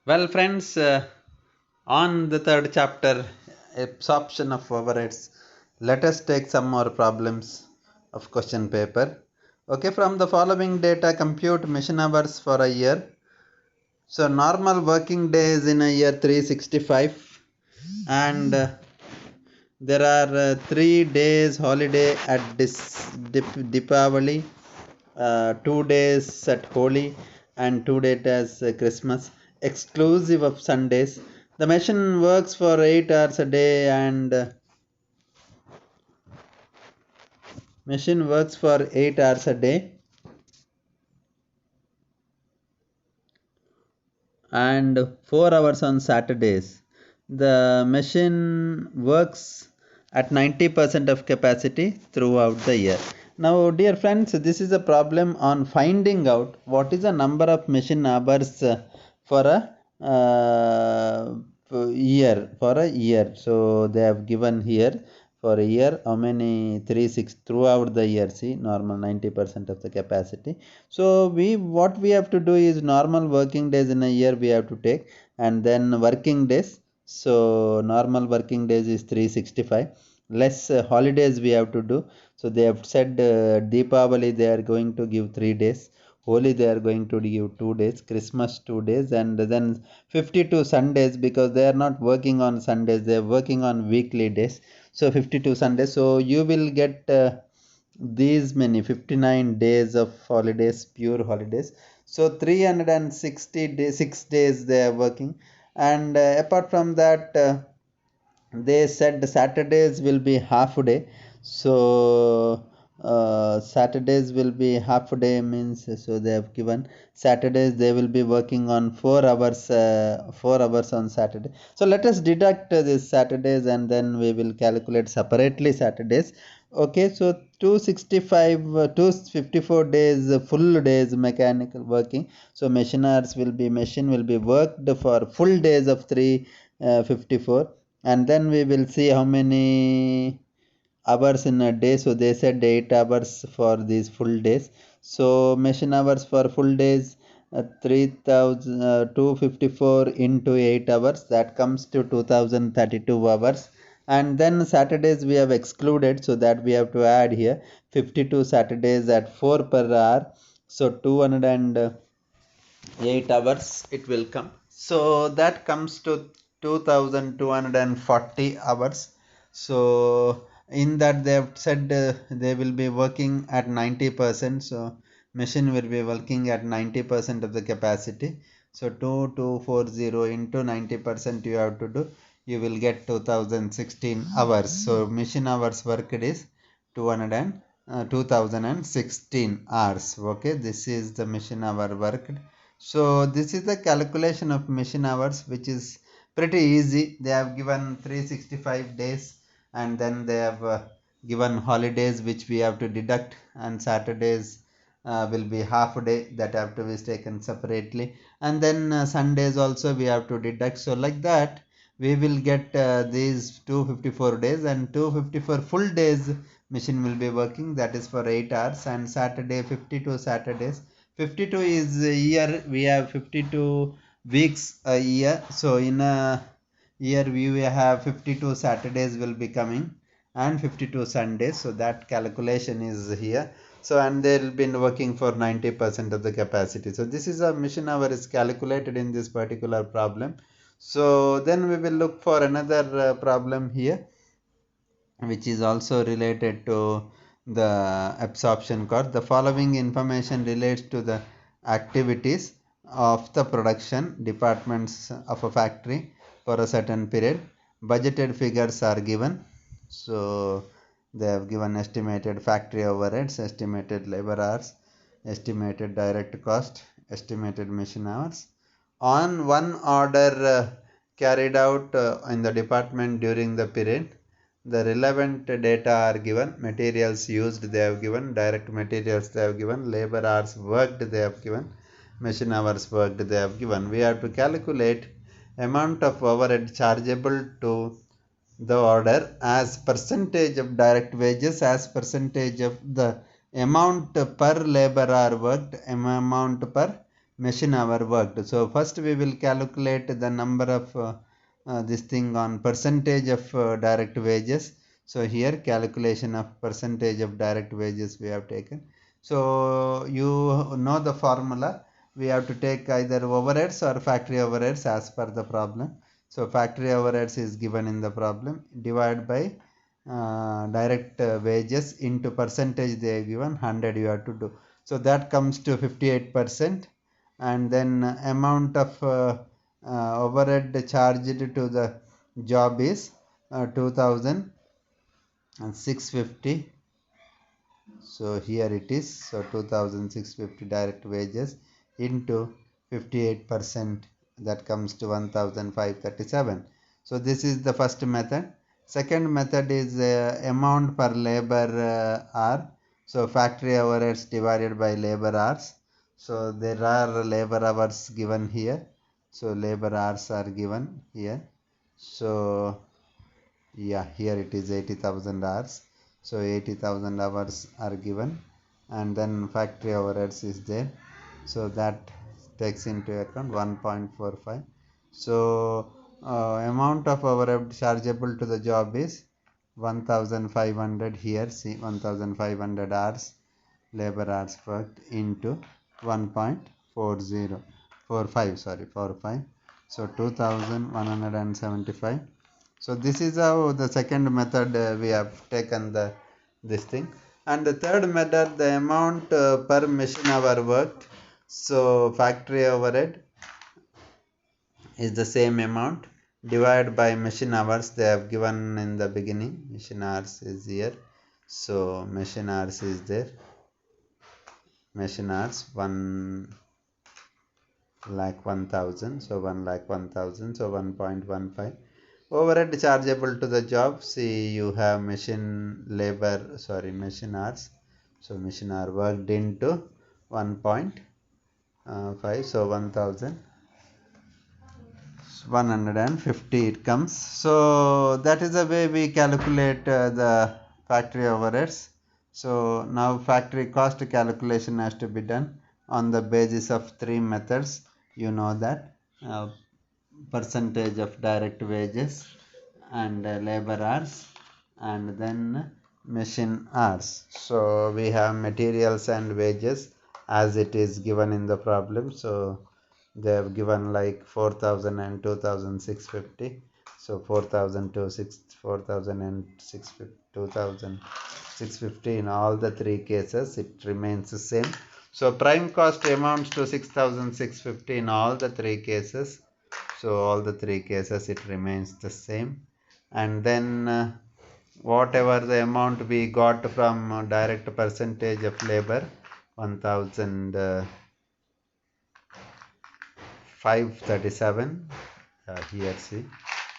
Well, friends, on the third chapter, absorption of overheads, let us take some more problems of question paper. Okay, from the following data, compute mission hours for a year. So, normal working days in a year 365, and there are 3 days holiday at Deepavali, 2 days at Holi, and 2 days as Christmas, exclusive of Sundays. The machine works for 8 hours a day, and machine works for 8 hours a day, and 4 hours on Saturdays. The machine works at 90% of capacity throughout the year. Now, dear friends, this is a problem on finding out what is the number of machine hours for a year. For a year, so they have given here for a year how many 3 6 throughout the year. See, normal 90% of the capacity. So we what we have to do is normal working days in a year we have to take, and then working days. So normal working days is 365, less holidays we have to do. So they have said Deepavali they are going to give 3 days, Holi they are going to give 2 days, Christmas 2 days, and then 52 Sundays, because they are not working on Sundays, they are working on weekly days. So 52 Sundays. So you will get these many 59 days of holidays, pure holidays. So 360 days, 6 days they are working, and apart from that, they said Saturdays will be half day. So Saturdays will be half day means, so they have given Saturdays they will be working on 4 hours, 4 hours on Saturday. So let us deduct this Saturdays, and then we will calculate separately Saturdays. Okay, so 265, 254 days, full days mechanical working. So machine will be worked for full days of 354, and then we will see how many hours in a day. So they said 8 hours for these full days. So machine hours for full days, 3254 into 8 hours, that comes to 2032 hours. And then Saturdays we have excluded, so that we have to add here 52 Saturdays at 4 per hour. So 208 hours it will come. So that comes to 2240 hours. So in that they have said they will be working at 90%. So machine will be working at 90% of the capacity. So 2240 into 90% you have to do, you will get 2016 hours. So machine hours worked is 2016 hours. Okay, this is the machine hour worked. So this is the calculation of machine hours, which is pretty easy. They have given 365 days, and then they have given holidays which we have to deduct, and Saturdays will be half a day that have to be taken separately, and then Sundays also we have to deduct. So like that we will get these 254 days, and 254 full days machine will be working, that is for 8 hours, and Saturday 52 Saturdays. 52 is a year, we have 52 weeks a year. So in a year we will have 52 Saturdays will be coming, and 52 Sundays. So that calculation is here. So and they'll be working for 90% of the capacity. So this is a mission hour is calculated in this particular problem. So then we will look for another problem here, which is also related to the absorption cost. The following information relates to the activities of the production departments of a factory for a certain period. Budgeted figures are given. So they have given estimated factory overheads, estimated labor hours, estimated direct cost, estimated machine hours. On one order carried out in the department during the period, the relevant data are given. Materials used they have given, direct materials they have given, labor hours worked they have given, machine hours worked they have given. We have to calculate amount of overhead chargeable to the order as percentage of direct wages, as percentage of the amount per labor hour worked, amount per machine hour worked. So first we will calculate the number of this thing on percentage of direct wages. So here calculation of percentage of direct wages we have taken. So you know the formula. We have to take either overheads or factory overheads as per the problem. So factory overheads is given in the problem. Divide by direct wages into percentage they are given 100 you have to do. So that comes to 58%, and then amount of overhead charged to the job is 2650. So here it is. So 2650 direct wages into 58%, that comes to 1537. So this is the first method. Second method is amount per labor hour. So factory overheads divided by labor hours. So there are labor hours given here. So labor hours are given here. So yeah, here it is 80,000 hours. So 80,000 hours are given, and then factory overheads is there. So that takes into account 1.45. So amount of overhead chargeable to the job is 1500 here. See, 1500 hours labor hours worked into 1.40 45, sorry, 45. So 2175. So this is how the second method we have taken this thing. And the third method, the amount per machine hour worked. So factory overhead is the same amount divided by machine hours they have given in the beginning. Machine hours is here. So machine hours is there. Machine hours 1,10,000. So 1,10,000. So 1.15. Overhead chargeable to the job. See, you have machine hours. So machine hour worked into 1.5. So 1,150 it comes. So that is the way we calculate the factory overheads. So now factory cost calculation has to be done on the basis of three methods. You know that percentage of direct wages, and labor hours, and then machine hours. So we have materials and wages as it is given in the problem. So they have given like 4,000 and 2,650. So 4,000 to 4,000 and 2,650 in all the three cases it remains the same. So prime cost amounts to 6,650 in all the three cases. So all the three cases it remains the same. And then whatever the amount we got from direct percentage of labor, 1,537 here, see,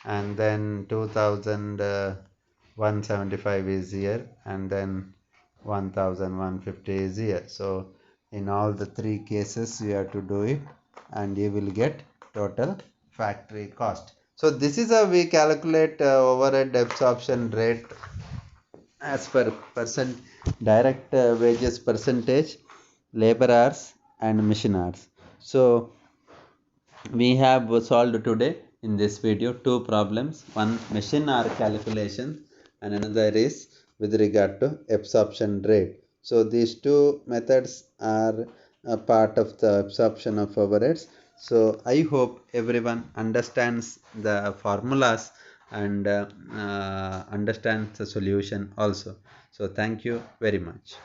and then 2,175 is here, and then 1,150 is here. So in all the three cases you have to do it, and you will get total factory cost. So this is how we calculate overhead absorption rate as per direct wages percentage, labor hours, and machine hours. So we have solved today in this video two problems, one machine hour calculation and another is with regard to absorption rate. So these two methods are a part of the absorption of overheads. So I hope everyone understands the formulas and understands the solution also. So thank you very much.